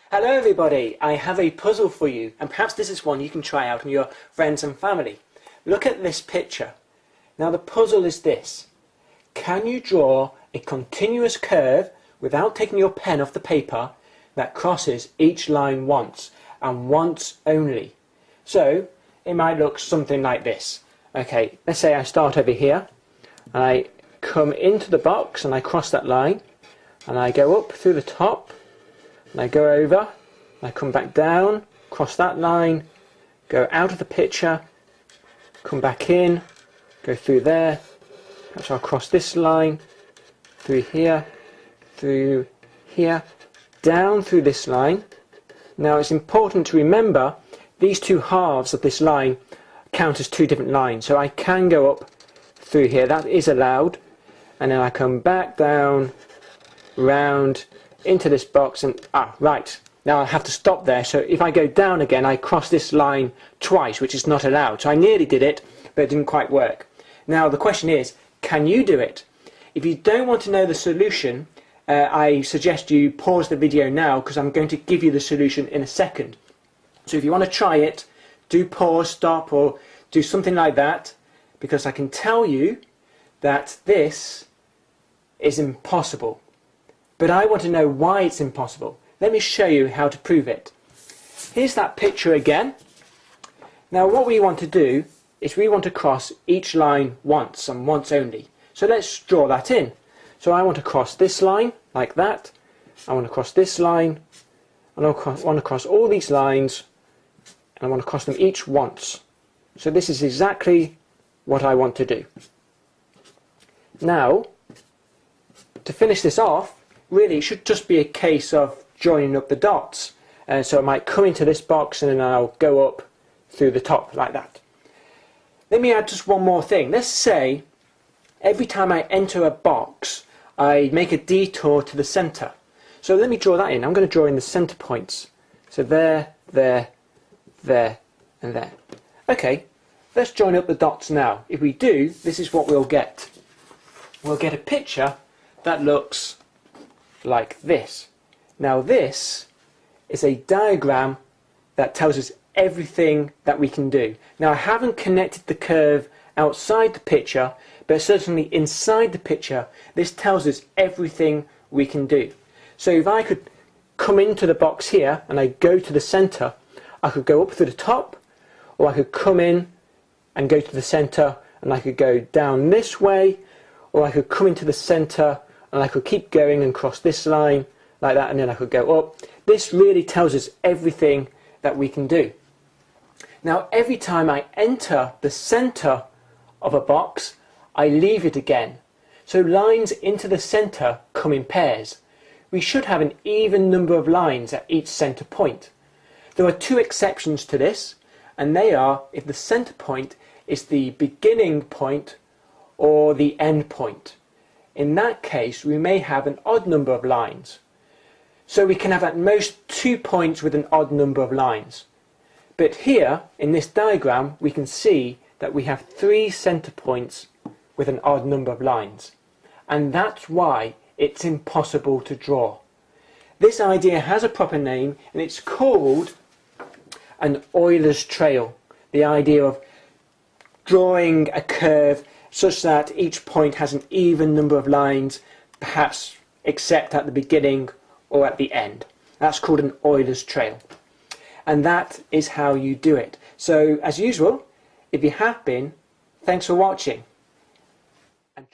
Hello everybody, I have a puzzle for you, and perhaps this is one you can try out with your friends and family. Look at this picture. Now the puzzle is this. Can you draw a continuous curve without taking your pen off the paper that crosses each line once, and once only? So it might look something like this. Okay, let's say I start over here, and I come into the box and I cross that line, and I go up through the top, and I go over, and I come back down, cross that line, go out of the picture, come back in, go through there, perhaps I'll cross this line, through here, down through this line. Now it's important to remember these two halves of this line count as two different lines, so I can go up through here, that is allowed, and then I come back down, round, into this box, and right, now I'll have to stop there. So if I go down again, I cross this line twice, which is not allowed. So I nearly did it, but it didn't quite work. Now the question is, can you do it? If you don't want to know the solution, I suggest you pause the video now, because I'm going to give you the solution in a second. So if you want to try it, do pause, stop, or do something like that, because I can tell you that this is impossible. But I want to know why it's impossible. Let me show you how to prove it. Here's that picture again. Now what we want to do is we want to cross each line once and once only. So let's draw that in. So I want to cross this line like that. I want to cross this line. And I want to cross all these lines. And I want to cross them each once. So this is exactly what I want to do. Now, to finish this off, really, it should just be a case of joining up the dots. So it might come into this box and then I'll go up through the top like that. Let me add just one more thing. Let's say every time I enter a box, I make a detour to the centre. So let me draw that in. I'm going to draw in the centre points. So there, there, there, and there. Okay, let's join up the dots now. If we do, this is what we'll get. We'll get a picture that looks like this. Now this is a diagram that tells us everything that we can do. Now I haven't connected the curve outside the picture, but certainly inside the picture this tells us everything we can do. So if I could come into the box here and I go to the centre, I could go up through the top, or I could come in and go to the centre and I could go down this way, or I could come into the centre and I could keep going and cross this line like that, and then I could go up. This really tells us everything that we can do. Now every time I enter the centre of a box, I leave it again. So lines into the centre come in pairs. We should have an even number of lines at each centre point. There are two exceptions to this, and they are if the centre point is the beginning point or the end point. In that case, we may have an odd number of lines. So we can have at most 2 points with an odd number of lines. But here, in this diagram, we can see that we have 3 centre points with an odd number of lines. And that's why it's impossible to draw. This idea has a proper name, and it's called an Euler's trail. The idea of drawing a curve such that each point has an even number of lines, perhaps except at the beginning or at the end. That's called an Euler's trail. And that is how you do it. So, as usual, if you have been, thanks for watching. And